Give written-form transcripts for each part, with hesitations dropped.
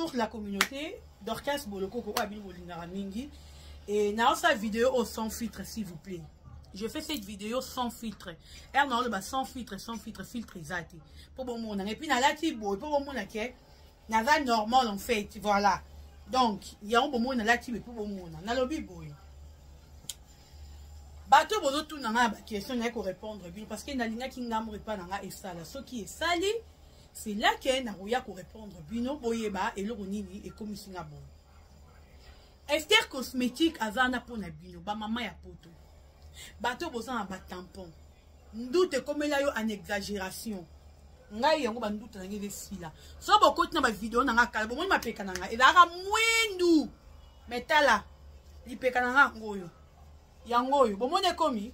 toute la communauté. Dorcas Boloko, mingi. Et dans sa vidéo sans filtre, s'il vous plaît. Je fais cette vidéo sans filtre. Et non, le sans filtre, filtre exact. Pour bon monde. Et puis, dans la tibo, pour bon monde, n'a pas normal en fait. Voilà. Donc, il y a un bon monde dans la tibo, pour bon monde. Dans le biboy. Bateau, bozo, tout n'a pas question, n'a qu'à répondre. Parce qu'il y a une qui n'a pas et ça. Ce qui est sali, c'est là qu'il y a qu'à répondre. Bino, boyeba, et l'oronini, et comme si n'a bon. Esther cosmétique, azana pour na bino, ba maman ya poto. Bateau, bozo, n'a pas tampon. Ndoute comme là, yo en exagération. Ngai yango ba ndoute na ngebe sila. So boko tina ba vidéo na nga kalbo, mo ma peka na nga. Ezaka mwindu. Metala. Li peka na nga ngoyo. Yangoyo, bomone komi.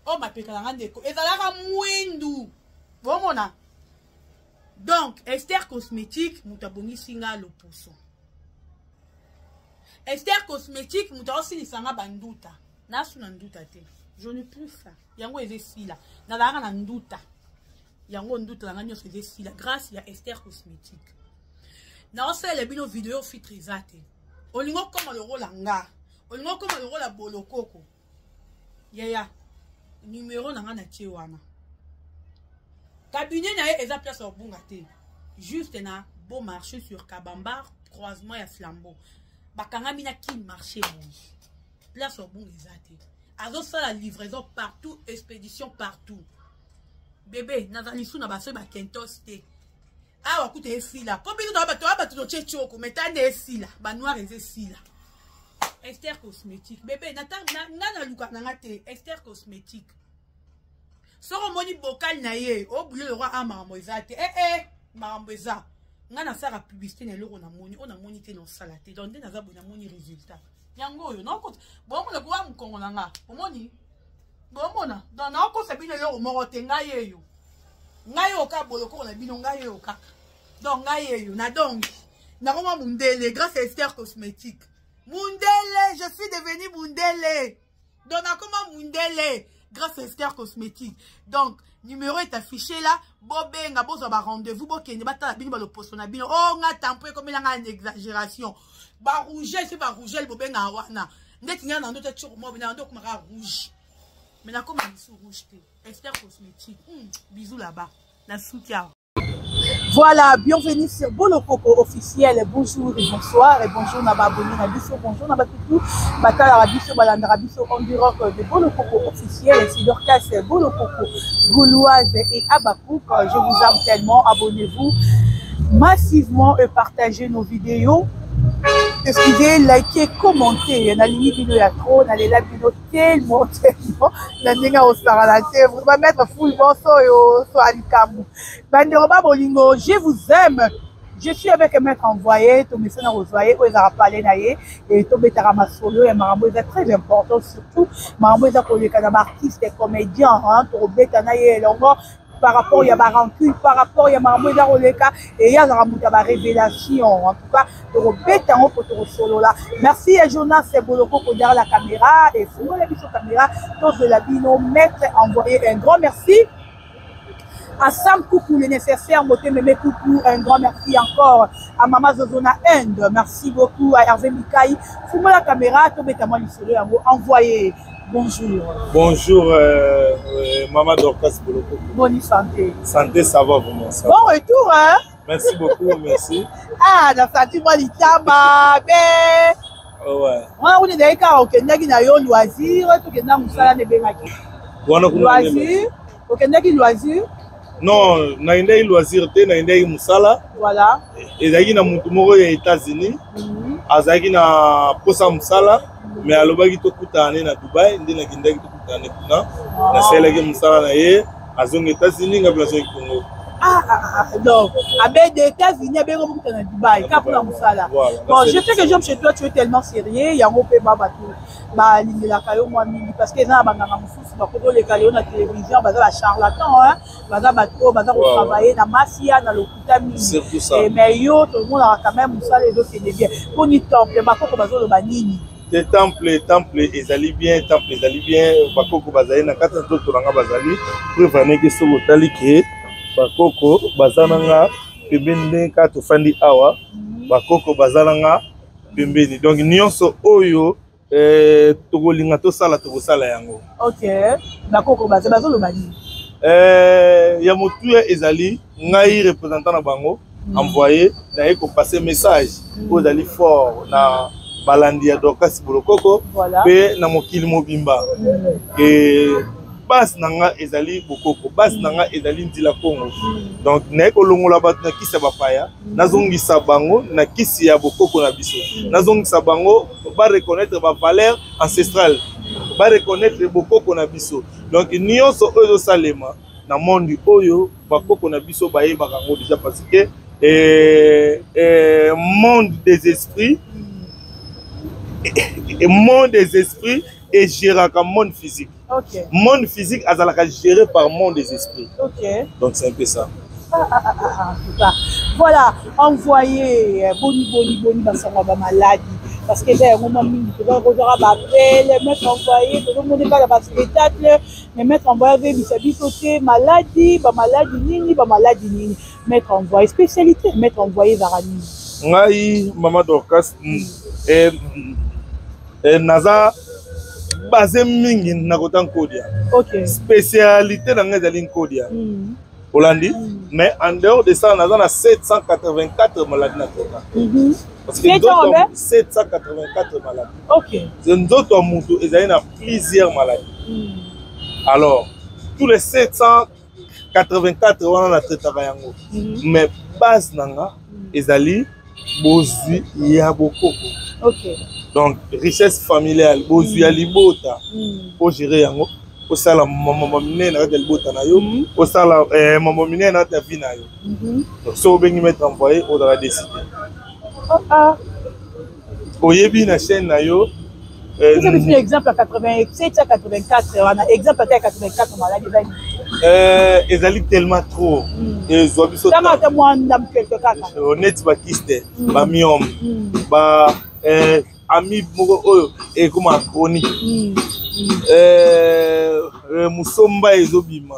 Oh ma peka na nga ndeko. Ezalaka mwindu. Bomona. Donc, Esther cosmétique, mutabongi singa lo poso. Esther cosmétique, mutaosi ni sanga banduta. Nasu na nduta te. Je ne plus ça. Yango eze sila. Na dara na nduta. Yango nduta la ngani eze sila. Grâce à Esther cosmétique. Na ose le bino vidéo fitrizate. Olingo koma le rôle nga. Olingo koma le rôle la bolokoko. Yaya. Numéro na ngana tie wana. Cabinet na eza place au bungate. Juste na beau marché sur Kabambar, croisement ya Flambeau. Bakanga mina qui marché bon. Place au bungate. Azo ça la livraison partout, expédition partout. Bébé, nazali sou na baso ba kentos te. Ah wa kute fila. Combien de ba to chechoko, metane fila, ba noir eze fila. Esther cosmétique. Bébé, na luka na ngate Esther cosmétique. Soro moni bocal na ye, o boulot le roi a maramboza te. Maramboza. Nga na sara publicité na loko na moni, on a moni te non salate. Donc na za bona moni résultat. Yango yo, non compte. Bon mo le kwa mkongo na nga. Omoni. Bon mona, dans na ko sabine le moro te nga ye yo. Nga yo ka boloko na bino nga yo ka. Donc nga ye yo, na donc. Na koma mundele grâce à Esther cosmétique. Mundele, je suis devenu Mundele. Donc na koma Mundele. Grâce à Esther cosmétique. Donc, numéro est affiché là. Bobenga, bozo ba rendez-vous. Bokende, bata bini ba lo posto na bino. Oh, nga tampoué comme il y a une exagération. Ba rouge, c'est ba rouge, bobenga wana. Ndeti nga na ndote tchoko mo bina ndoko mara rouge. Mais na comme sous rouge te. Esther cosmétique. Bisous là-bas. La soutien. Voilà, bienvenue sur Bolokoko officiel. Bonjour et bonsoir. Et bonjour Nababoni Nabiso. Bonjour Nabatutu. Batala Rabiso Balanda Rabiso en direct de Bolokoko officiel. C'est Dorcas Bolokoko, Gauloise et Abakouk. Je vous aime tellement. Abonnez-vous massivement et partagez nos vidéos. Excusez, likez, commentez. On a limite il y a trop, on a les labino tellement. On va mettre full bonso et alikamu. Banderoba Bolingo, je vous aime. Je suis avec un maître envoyé, tout mes sœurs envoyés, où ils ont parlé naïe et tout mes taramasolo et Marambo est très important surtout. Marambo est un artiste et comédien, hein, pour bêta naïe longo. Par rapport à ma rancune, par rapport à ma Roleka et à la révélation. En tout cas, pour solo là. Merci à Jonas Boloko pour derrière la caméra et pour la mission caméra, tous de la bino maître envoyé un grand merci. À Sam Coucou, le nécessaire, Moté Mémé Coucou, un grand merci encore. À Mama Zozona End, merci beaucoup. À Hervé Mikaï, pour la caméra, tout bêtement l'issue, envoyé. Bonjour. Bonjour, Maman Dorcas Boloko. Bonne santé. Santé, ça va vraiment. Ça bon va. Retour, hein? Merci beaucoup, merci. Ah, la santé, moi, l'itama, mais. Ouais. On est d'accord, ok, n'a pas de loisir, tout est dans le salon de Benaki. Loisir, ok, n'a pas de loisir. Non, n'a pas de loisir, n'a pas de musala. Voilà. Et d'ailleurs, na mutumoro aux États-Unis. Azaki na posa musala. Mais à l'obagi to kutane na Dubai, ndina kindaki to kutane kuna. Na selege musala na ye, azong États-Unis ngabla zo Congo. Donc, avec des États-Unis, avec des Dubaï, voilà, musala. Voilà, bon, je sais que j'aime chez toi, tu es tellement sérieux, il y a un peu babatou. Bah, la caillou moi mini parce que ça banganga mususu ba kodo le caillou na télévision, baza ba charlatan hein, baza ba trop, baza ko travailler na masia na lokuta mini. C'est tout ça. Et mais yo tout le monde a quand même musala les autres c'est bien. Pour ni temple, ba koko bazo lo banini. Te temple ezali bien, temple ezali bien, bakoko bazali na kata toto ranga bazali pour vraiment que so botali ke bakoko bazana nga pebende ka to fandi awa bakoko bazalanga pembeni. Donc nyonso oyo tokolinga tosala tokosala yango. OK. Bakoko bazoloba nini? Ya motuya ezali ngai représentant na bango envoyé na ko passer message ozali fort na balandi ya Dorcas Bolokoko pe na mokili mobimba. Et base nanga ezali bokoko, base nanga ezali ndila Congo. Donc na ko longola bat na kisa bapaya, nazongisa bango na kisi ya bokoko na biso. Nazongisa bango ba reconnaître ba valeur ancestrale, ba reconnaître bokoko na biso. Donc nyonso oyo salema na monde oyo bakoko na biso baye bakango déjà parce que monde des esprits monde des esprits et géré comme monde physique. OK. Monde physique azalaka géré par monde des esprits. OK. Donc c'est un peu ça. Voilà, envoyer boni basanga ba maladie parce que j'ai un moment mingi tu vas rejoindre ba appel mettre envoyer tout le monde pas la spectacle mais mettre envoyer bisabi sauter maladie nini mettre envoyer spécialité mettre envoyer zarani ngai mama Dorcas naza basé mingi na kota Nkodia. OK. Spécialité na ngai zali Nkodia. Hollandi, mais en dehors de ça, on a 784 maladies na Kota. Parce que 784 maladies. OK. Nous autres, ils ont plusieurs maladies. Alors, tous les 784, on a traité yango. Mais base nanga, ils ont bozu ya bokoko. OK. Donc, richesse familiale, bozu ya libota pour gérer yango. Au sala maman mine na del bota na yo au sala maman mine na ta vie na yo donc so bengi mettre envoyer au dans la décider oyebi na chaîne na yo vous avez pris exemple à 87 à 84 on a exemple à 84 maladie ezali tellement trop et zo biso tama ta moi ndam quelque kaka honnête ba kiste ba miom ba ami moko oyo et comme chronique musomba ezobima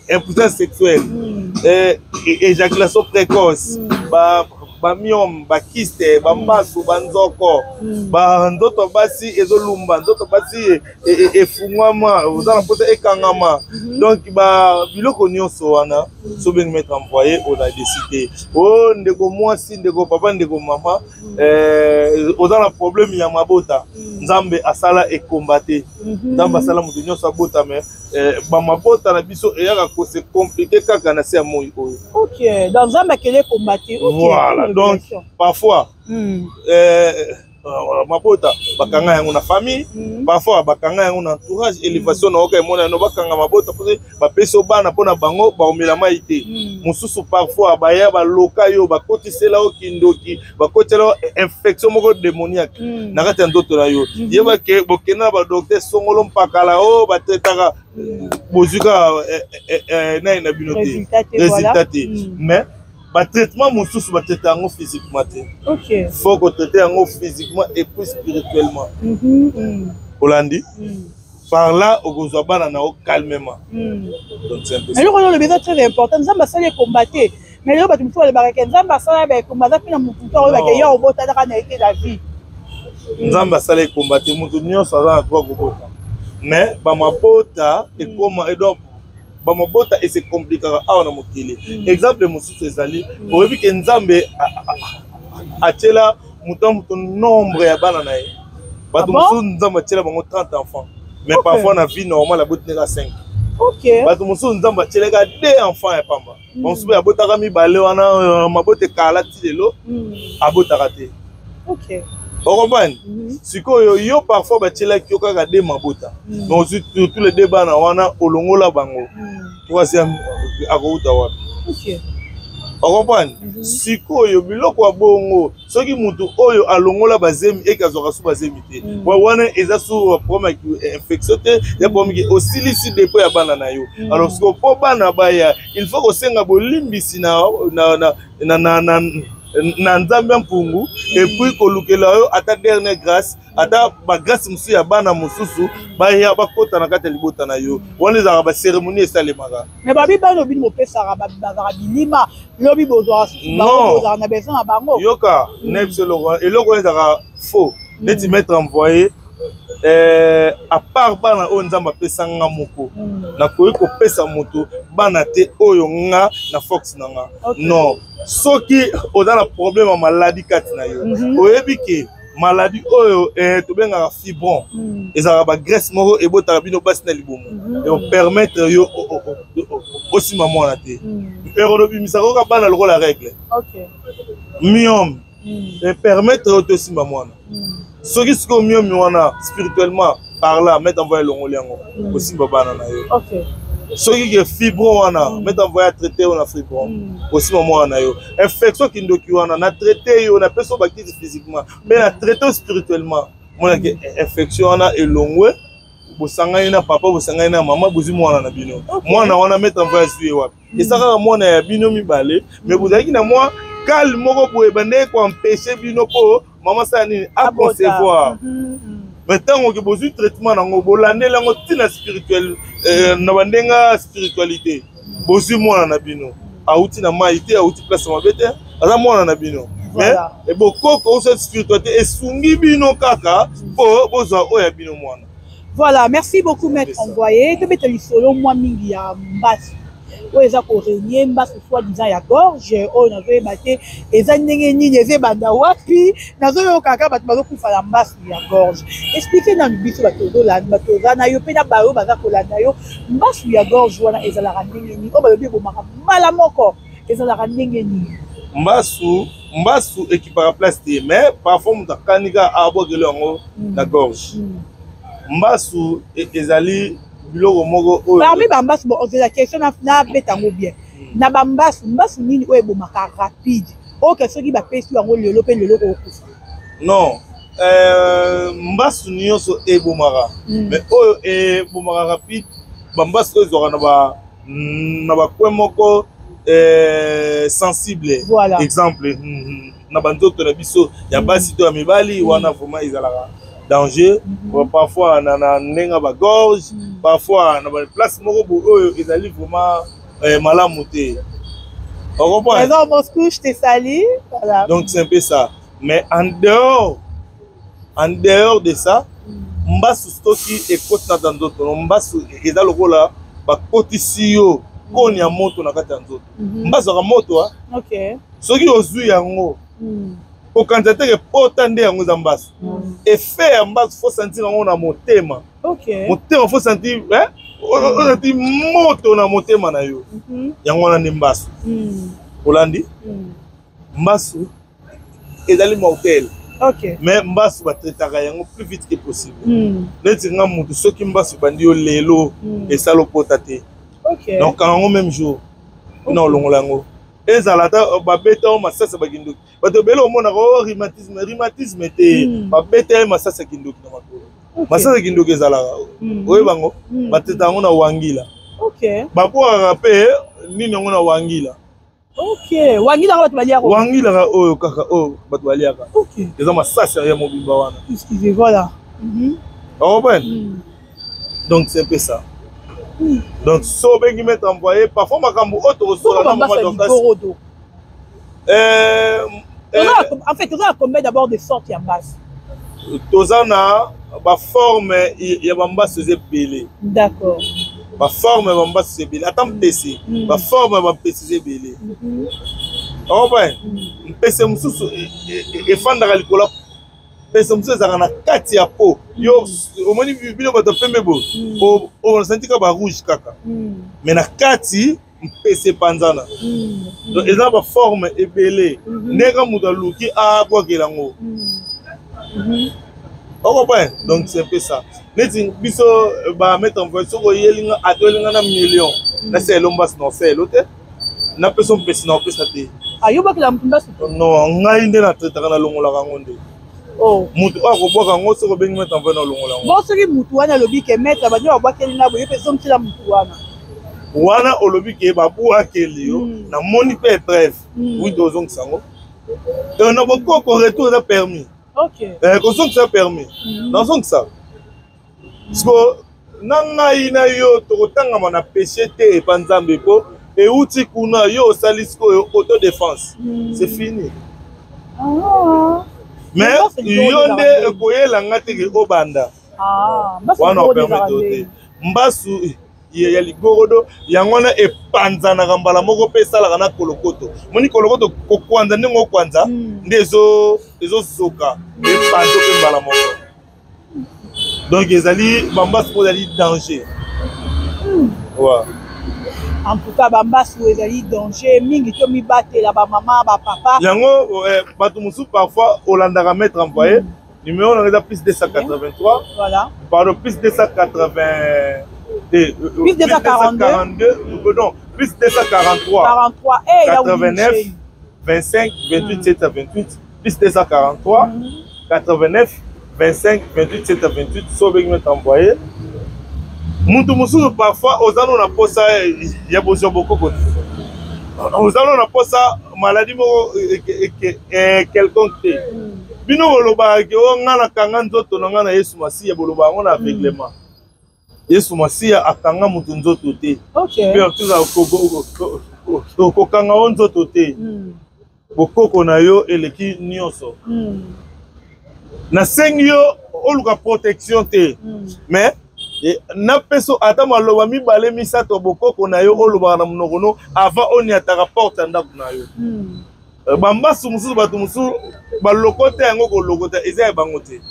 impuissance sexuelle éjaculation précoce ba miom ba kiste ba mbasu ba nzoko ba ndoto basi ezolumba ndoto basi efungwama ozana pota ekangama donc ba biloko nyonso wana so bengi mettre envoyer on a décidé oh ndeko mwasi ndeko papa ndeko mama ozana problème ya mabota nzambe asala e combattre nzambe asala mutu nyonso abota mais ba mabota na biso eyaka ko se compliquer kaka na se moi oyo. OK, dans nzambe kele combattre. OK. Voilà. Donc parfois mabota bakanga yango na famille parfois bakanga yango na entourage élévation na oka mona no bakanga mabota parce ba peso bana pona bango ba omela maite mususu parfois baya ba loka yo bakotisela okindoki bakotela infection moko démoniaque na kati ya ndoto na yo yeba ke bokena ba docteur songolo mpakala o batetaka bozuka na binote résultat mais ba traitement mususu ba traiter yango physiquement. OK. Faut que traiter yango physiquement et puis spirituellement. Hollandi. Par là au gozabana na calmement. Donc c'est un peu. Mais le besoin très important, ça va ça les combattre. Mais là ba tu faut le baraka nzamba ça ba combattre pina mutu to ba ke ya obota na kana été la vie. Nzamba ça les combattre mutu nyonso za droit kobota. Mais ba mabota et comme et donc bamabota et c'est compliqué à na mokili. Exemple mususu ezali oyebi ke nzambe atela mutu nombre ya bana na ye. Bato mususu nzambe atela bango 30 enfants. Mais parfois na vie normale aboteka 5. OK. Bato mususu nzambe atela 2 enfants ya pamba. Bonsobe abotaka mibale wana mabote kala ti lelo abotaka te. OK. Orobani sikoyo yo parfois batela ki okaka de mabota mais aussi tous les débats na wana olongola bango troisième akouta wapi. OK. Orobani sikoyo biloko wa bongo soki mutu oyo alongola bazemi ekazoka su bazemi te wana eza su problème infection te ya problème osilisi depo ya bana na yo alors siko po bana baya il faut ko senga bolimbisi na na nzambe mpungu et puis kolukela yo ata dernière grâce ata ba grâce musu ya bana mususu ba ya bakota na kata libota na yo wana za ba cérémonie esalemaka mais babi ba lobi mo pesa ba bilima lobi bozwa ba na besoin na bango yoka nebse loko eloko ezaka faux neti mettre envoyer à part bana oyo nzambe apesa nga moko nakoki kopesa moto bana te oyo nga na fox na nga non soki oza na problème ya maladie kati na yo oyebi ke maladie oyo tobengaka fibron ezalaka bagraisse moko ebotaka bino basi na libumu eopermettre yo osima mwana te ekolobimisa koka bana lokola règle myome epermettre yo tosimba mwana soki sikoyo myomi wana spirituellement parla mettre envoyer longoli yango osimba bana na yo soki ke fibron wana mettre envoyer traité yo na fibron osimba mwana na yo infection kindoki wana na traité yo na peso bakiti physiquement mais na traité spirituellement monake infection wana elongwe bosangani na papa bosangani na mama bozwi mwana na bino mwana wana mettre envoyer suye wapi esakaka mwana ya bino mibale mais bozalaki na mwa calme moko boye bande ko empêcher bino po maman ça nini à concevoir maintenant que bozwi traitement nango bolandela ngo tina spirituel na bandenga spiritualité bozwi mwana na bino auti na maïté auti place mabete aza mwana na bino mais e bokoko oso spiritualité esungi bino kaka po bozwa oya bino mwana. Voilà, merci beaucoup maître envoyé to beta lisolo mwa mingi ya mbasi oyo eza korenie mbasi soi-disant ya gorge oyo nazoyeba te eza ndenge nini eza ebanda wapi nazoyoka kaka bato bazokufa na mbasi ya gorge explike nanu biso bato oza na yo mpe na bayo baza kolanda yo mbasi ya gorge wana ezalaka ndenge nini oyo balobi ebomaka mbala moko ezalaka ndenge nini mbasu ekipaka place te mais parfois moto akanika abokelo yango na gorge mbasu ezali biloko moko oyo parmi bambasu bon c'est la question na betango bien na bambasu mbasu nini oyo ebomaka rapide oyo ke soki bapesi yango lelo mpe lelo kokufa non mbasu nyonso ebomaka mais oyo ebomaka rapide bambasu oyo ezwaka na bakwe moko sensible exemple na banzoto na biso ya basi to ya mibali wana vraiment ezalaka danger parfois na nenga ba gorge parfois na ba place moko oyo ezali vraiment malamu te on comprend alors Moscou je te salue voilà donc c'est un peu ça mais en dehors de ça mbasu stoki ekoti na nzoto mbasu eza lokola bakotisi yo koni ya moto na kati ya nzoto mbasu ka moto OK soki ozwi yango okanza teke pota nde yango za mbasu effet ya mbasu faut sentir yango na motema motema faut sentir ozati moto na motema na yo yango wana nde mbasu olandi mbasu ezali mortel mais mbasu batraitaka yango plus vite que possible neti nga mutu soki mbasu bandi yo lelo esala opota te donc yango même jour na olongola yango ezala ta babeta o masasa bakindoki bato bele omonaka o rhumatisme te babeta masasa kindoki na makolo masasa kindoki ezalaka oyebango bateta yango na wangila babwakaka mpe nini yango na wangila wangila bato baliaka wangila oyo kaka oyo bato baliaka eza masasa ya mobimba wana voilà donc c'est un peu ça. Donc, so bengi mettre envoyé, parfois makambo autre sur la en fait, tu as combien d'abord de sortes ya basse? Tozana ba forme ya bambas belé. D'accord. Ba forme bambas belé. Attends PC. Ba forme ba PC belé. Oh ben, PC mususu e fanda kalikola. PC mususu za na kati ya po. Yo omoni bino bato pembe bo. O senti ka ba rouge kaka. Mais na kati PC panzana. Donc eza ba forme ebelé. Nega muda luki a kwa kelango. Donc c'est un peu ça. Neti biso ba mettre en voiture ko yelinga adolinga na million. Na c'est lombas non c'est l'autre. Na person pesi na pesa te. Ayoba ki la mpimba su. Non, ngai nde na traitaka na longola kangonde. Oh. Mutu ako boka ngo soko bengi mettre en voiture na longola ngo. Bo soki mutu wana lobi ke mettre ba nyo ba kelinga bo yepe som tila mutu wana. Wana olobi ke ba buwa kelio na moni pe bref. Oui dozong sango. Et on a beaucoup qu'on retourne ça permis. Ok. Qu'on sent que ça permis. Dans son que ça. Parce que nanga ina yo tokotanga mana péché te et panzambe po et outi kuna yo salisco autodéfense. C'est fini. Mais yo nde koyela ngate ke obanda. Wana permettre mbasu ya ligorodo yangona epanzana mbala moko pe sala kana kolokoto moni kolokoto kokwanza ndenge okwanza ndezo zoka epanzo pe mbala moko donc ezali bambasu po ezali danger ouais. En tout cas bambasu ezali danger mingi to mibatela ba maman ba papa yango bato musu parfois olandaka mettre envoyé numéro on a plus 283 voilà pardon plus 280 plus 242 non plus 243 89 25 28 7 à 28 plus 243 89 25 28 7 à 28 sauf que mettre envoyé mutu musu parfois aux allons na posa ya bozo beaucoup côté aux allons na posa maladie quelconque bino boloba ke o ngana kanga nzoto na ngana Yesu Masiya boloba ngona aveuglement Yesu Masiya akanga mutu nzoto te pe tuza ko kanga nzoto te bokoko na yo eleki nyonso na sengi yo oluka protection te mais na peso ata maloba mibale misato bokoko na yo oluba na mnokono avant oni ataka porte ndako na yo bambasu mususu bato mususu balokote yango kolokota eza ya bango te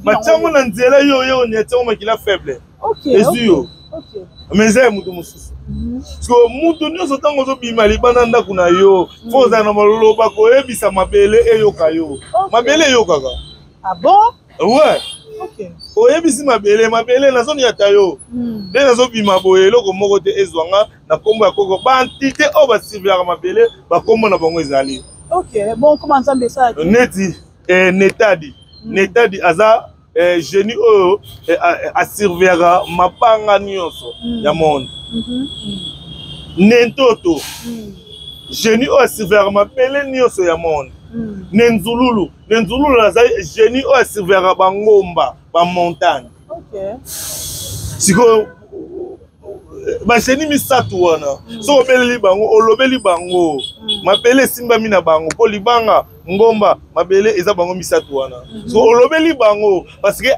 batiango na nzela yo niatiango makila faible ezwi yo mais eza ya mutu mususu so mutu nyonso ntango ozobima libanda ndako na yo fo ozala na maloba koyebisa mabele eyoka yo mabele eyokaka ouais oyebisi mabele nazoni ata yo nde nazobima boye eloko moko te ezwanga na kombo ya koko baantité oyo basiviaka mabele bakombo na bango ezali neti netadi aza génie oyo asurveillaka mapanga nyonso ya monde nentoto génie oyo asurveillaka mabele nyonso ya monde nenzululu aza génie oyo asurveillaka bangomba bamontagne sikoyo basheni misato wana so obeleli bango olobeli bango mabele esimbami na bango mpo libanga ngomba mabele eza bango misato wana so olobeli bango parce que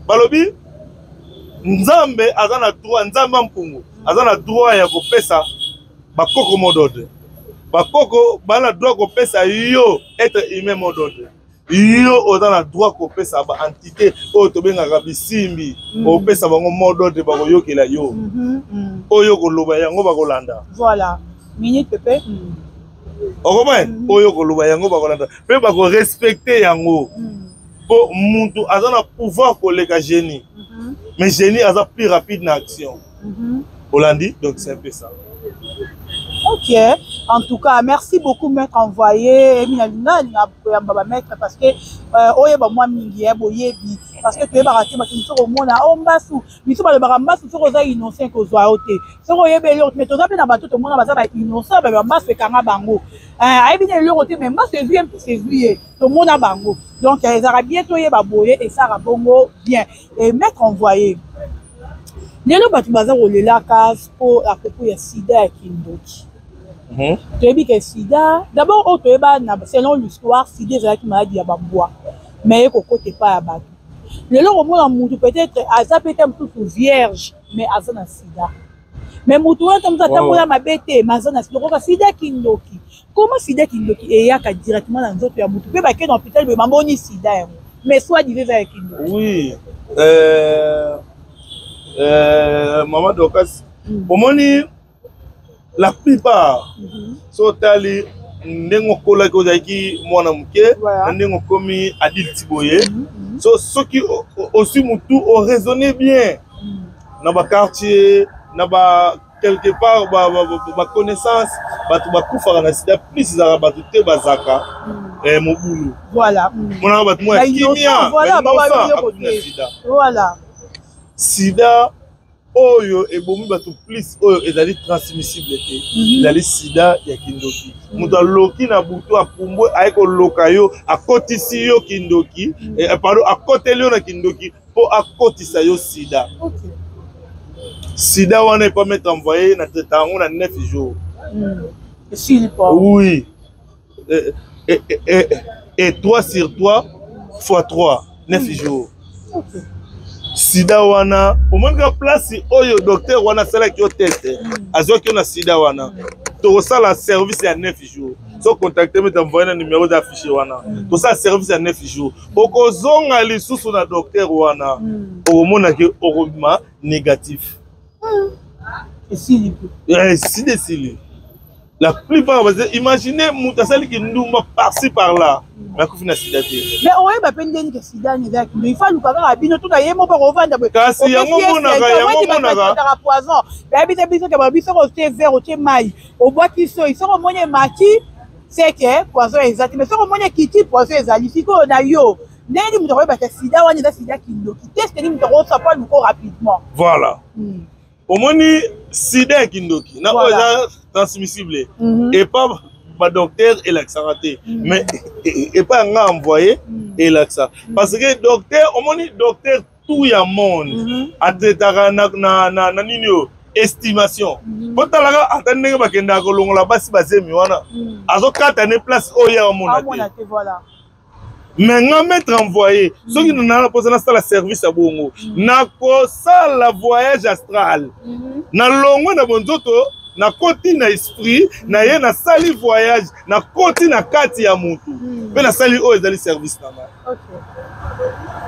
balobi nzambe aza na droit nzambe mpungu aza na droit ya kopesa bakoko modode bakoko bana droit kopesa yo être humain modode yo oza na droit kopesa ba entité oyo tobengaka bisimbi opesa bango modode bakoyokela yo oyo koloba yango bakolanda voilà minute pepe okomane oyo koloba yango bakolanda mpe bakorespecte yango mpo mutu aza na pouvoir koleka génie mais génie aza plus rapide na action olandi donc c'est un peu ça. Ok, en tout cas, merci beaucoup, maître envoyé. Maître, parce que moi, parce que tu es baraté, au monde, on basse, mais tu vas le barambasse, tu vas innocent que soit ôté. Si on est belle, mais tu as bien abattu, tout le monde va être innocent, mais basse, c'est quand même bango. Aïe, bien le ôté, mais basse, c'est vu, c'est vu, tout le monde a bango. Donc, les Arabiens, tu es baboyé et ça a bongo bien. Et maître envoyé. Lelo batu baza kolela case pour à propos ya sida ya kindoki. Tu que sida d'abord selon l'histoire sida ezalaki maladie ya bamboa mais kokote pas ya bato. Lelo komona mutu peut-être aza peut-être mutu vierge mais aza na sida. Mais mutu wana mutu atambola mabete maza na sida koka sida kindoki. Comment sida kindoki eyaka directement dans nzoto ya mutu pe ba ke dans hôpital be mamboni sida yango. Mais soit disait ya kindoki. Oui. Maman Dokas, omoni la plupart so tali ndengo kola ko zaki mwana muke ndengo komi adulte boye so soki aussi mutu o raisonner bien na ba quartier na ba quelque part ba connaissance batu ba kufa na sida plus za batu te bazaka mobulu voilà mona batu mo kimia voilà voilà sida oyo ebomi bato plus oyo ezali transmissible te ezali sida ya kindoki moto aloki na butu akumbwe aye koloka yo akotisi yo kindoki pardon akoteli yo na kindoki mpo akotisa yo sida sida wana epa mettre envoyé na traita yango na 9 jours oui et 3 sur 3 fois 3 9 jours sida wana omonaka place oyo docteur wana asalaki yo teste azwaki yo na sida wana tokosala service ya 9 jours so contacte mete envoye na numéro d'affiché wana tosala service ya 9 jours okozonga lisusu na docteur wana okomonaki okobima négatif esili la plupart imaginez moto asalaki ndumba par-ci par-là nakufi na sida te mais oyeba mpe ndeni ke sida ezalaki ndo ifa luka kaka bino tuna ye moko kovanda kasi yango monaka poison bayebi te biso ke babiso otie vert otie mai obwaki so isoko omoni emaki seke poison eza te mais soko omoni ekiti poison ezali sikoyo na yo ndeni moto akoyeba ke sida wana eza sida kindoki teste ni moto akosapa luko rapidement voilà omoni sida ya kindoki na oyo eza transmissible epa badocteur elakisaka te mais epa yanga envoyé elakisa parce que docteur omoni docteur tout ya monde atraitaka na nini yo estimation po talaka ata ndenge bakendaka kolongola basi bazemi wana azokata ne place oyo ya omona te mais nga mettre envoyé soki nana posa nasala service ya bongo nakosala voyage astral na longwe na bonzoto na koti na esprit na ye na sali voyage na koti na kati ya mutu mpe na sali oyo ezali service na ngai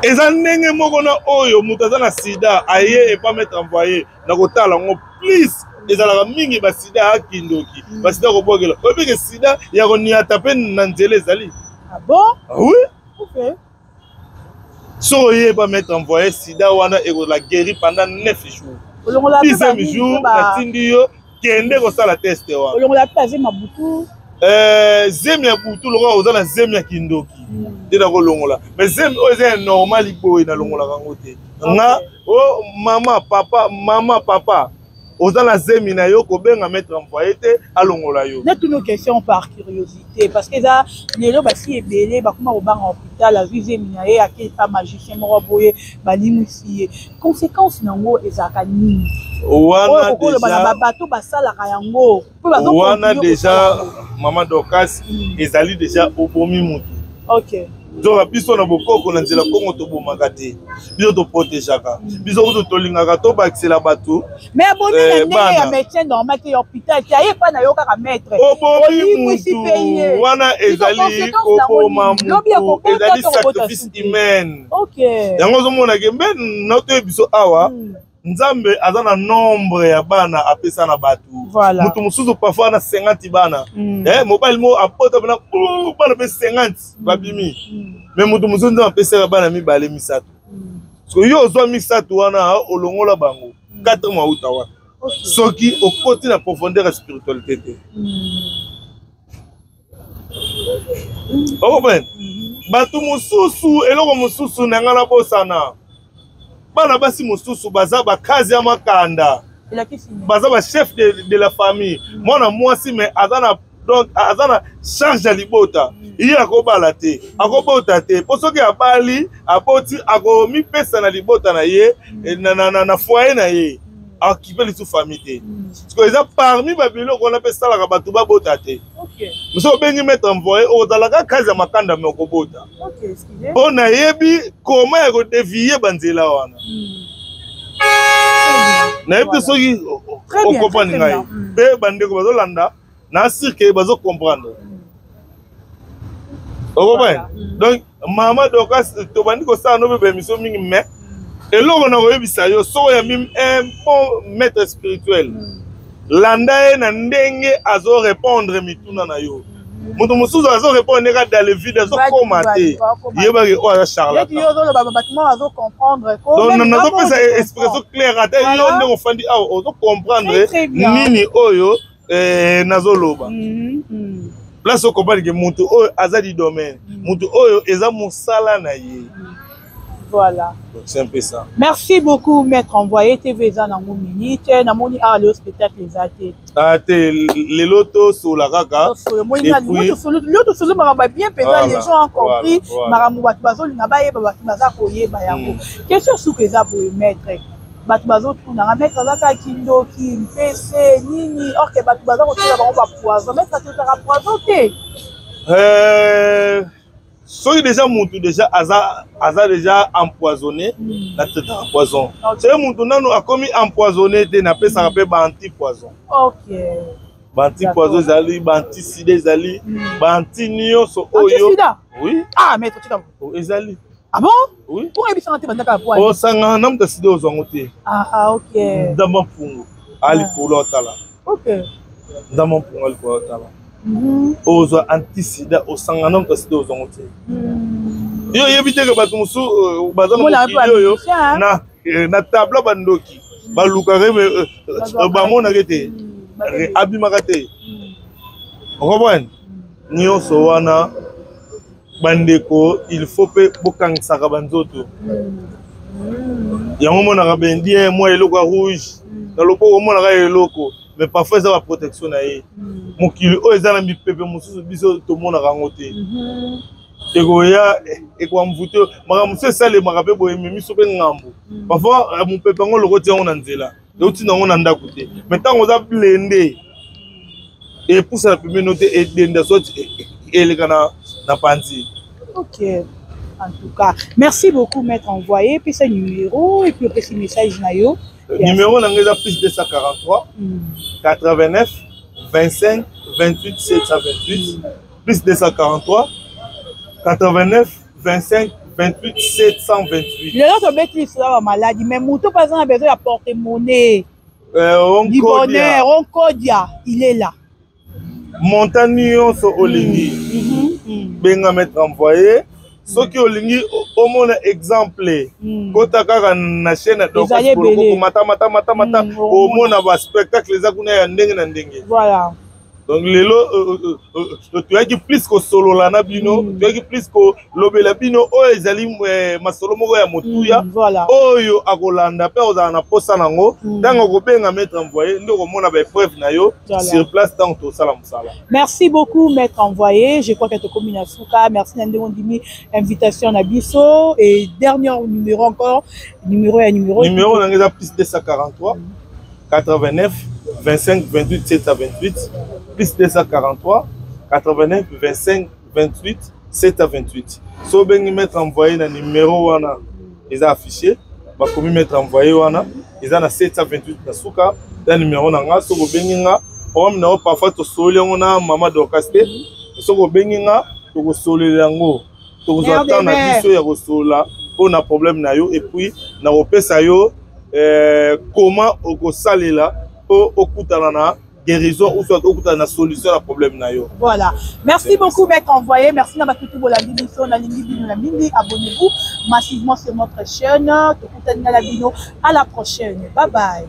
eza ndenge moko na oyo mutu aza na sida aye epa mettre envoyé na kotala ngo plus ezalaka mingi basida ya kindoki basida kobogela oyebike sida ya koniata mpe na nzela ezali oui so oyeba mettre envoyé sida wana ekola guéri pendant 9 jours 10e jour natindi yo kende kosala teste wana zemi ya butu lokola oza na zemi ya kindoki nde nakolongola mais zemi oyo eza ya normal boye nalongolaka yango te nga o mama papa oza na zemi na yo kobenga mettre envoyé te alongola yo na toutes nos questions par curiosité parce que eza lelo basi ebele bakoma kobanga hôpital azwi zemi na ye ake pa magicien moko boye balimwisi ye conséquence nango ezalaka nini wana bato basalaka yango wana deja mama Dorcas ezali deja obomi mutu zoka biso na bokoko na nzela kongo tobomaka te biso toprotegeaka biso kutu tolingaka tobakisela bato mais aboni ndenge ya médecin normal te hôpital te aye pa na yo kaka maître obomi mutu wana ezali koboma mutu ezali sacrifice humaine yango ozomonake mbe naotoye biso awa nzambe aza na nombre ya bana apesa na bato mutu mosusu parfois na 50 bana mobali mo apota bana bana pe 50 babimi mais mutu mosusu nzambe apesaka bana mibale misato so yo ozwa misato wana olongola bango 4 mois uta wana soki okoti na profondeur ya spiritualité te okopene bato mosusu eloko mosusu na nga na bosana bana basi mosusu baza bakazi ya makanda baza ba chef de la famille mwana mwasi mais aza na charge ya libota iye akobala te akobota te po soki abali aboti akomipesa na libota na ye na foyer na ye akipe lisu famille te parce eza parmi babiloko wana mpe esalaka bato babota te moso obengi mettre envoyé ozalaka kazi ya makanda me okobota mpo nayebi koma ya kodevie banzela wana nayebi te soki okomprendre ngai mpe bandeko bazolanda na sirke bazokomprendre okomprendre donc mama Dorcas tobandi kosala no mpe bemission mingi mais eloko na koyebisa yo soko ya mime un bon maître spirituel landa ye na ndenge azorépondre mituna na yo moto mosusu azorépondre kaka dans le vide azokoma te yebaki oyo aza charlatan nazopesa expression claire ata yo ndenge ofandi awa ozokomprendre nini oyo nazoloba place okomprendre ke moto oyo aza di domaine moto oyo eza mosala na ye Voilà. Donc c'est un peu ça. Merci beaucoup, maître envoyé. TV Zanango Minute. Namoni a le spectacle les athées. Ah, les lotos sur la raga. L'autre solo maramba bien pesant, les gens ont compris. Maramou Batbazo, l'inabaye, Batbaza Koye, Bayango. Question sous que ça pour maître. Batbazo, on a maître Zaka Kindo, Kim, PC, Nini, or que Batbazo, on va poison. Mais ça te fera poisonner. Soyez déjà monté déjà Aza déjà empoisonné la tête en poison. C'est mon tournant a commis empoisonné de n'a pas ça rappelle anti-poison. OK. Anti-poison zali, anti-sida zali, anti-nio so oyo. Oui. Ah mais tu t'as. Ezali. Ah bon? Oui. Pour éviter santé bandaka poids. Oh sanga nam de sida ozongote. Ah OK. Ndama pungu ali polo tala. OK. Ndama pungu ali polo tala. Ozo anti-sida osanganam de sida ozongote. Yo yebite ke bato musu bazana yo na tabla bandoki baluka reme bamona kete abimaka te okobwana nyonso wana bandeko il faut pe bokangisaka banzoto yango monaka bendie mwa eloko ya rouge na loboko omonaka eloko mais parfois eza ba protection na ye mokili oyo eza na mipepe mosusu biso tomonaka yango te ekoya ekwamvute makambo mosusu esalemaka mpe boye memiso mpe ngambo parfois mopepe yango lokoti yango na nzela eutina yango na ndako te mais ntango oza blende epusana pembeni te edenda soti eleka na panzi. OK. En tout cas, merci beaucoup, maître envoyé. Puis ce numéro et puis le petit message nayo. Numéro là plus 243 89 25 28 728 plus 243 89 25 28 728. Les autres bêtes qui sont la maladie, mais Mouto par exemple a besoin de porter-monnaie. Du bonheur, on codia, il est là. Montagne sur Olingi. Benga mettre envoyé. Ce qui Olingi, au moins exemple. Kota kaka na chaîne donc mata au moins va spectacle les akuna ya ndenge na ndenge. Voilà. Donc tu as qui plus que solo la na bino, tu as qui plus que lobela bino o ezali masolo moko ya motuya. Oyo akolanda pe ozana posa nango, dango ko benga mettre envoyé ndoko mona ba preuve na yo sur place tant to sala musala. Merci beaucoup maître envoyé, je crois que tu commune à Souka, merci Nandemo Dimi invitation na biso et dernier numéro encore, numéro na plus 243 89 25 28 728 plus 243 89 25 28 728. So bengi mettre envoyé na numéro wana ils a affiché ba komi mettre envoyé wana ils a na 728 na Souka dans numéro na nga so bengi nga om na parfois to soli ngona mama dokaste so bengi nga to ko soli yango to ko attendre na biso ya ko sola on a problème na yo et puis na opesa yo comment au salela au kutana guérison ou soit au kutana solution à problème na yo. Voilà. Merci beaucoup maître envoyé. Merci na batutu bolandi biso na lingi bino na mingi. Abonnez-vous massivement sur notre chaîne. To kutana la bino. À la prochaine. Bye bye.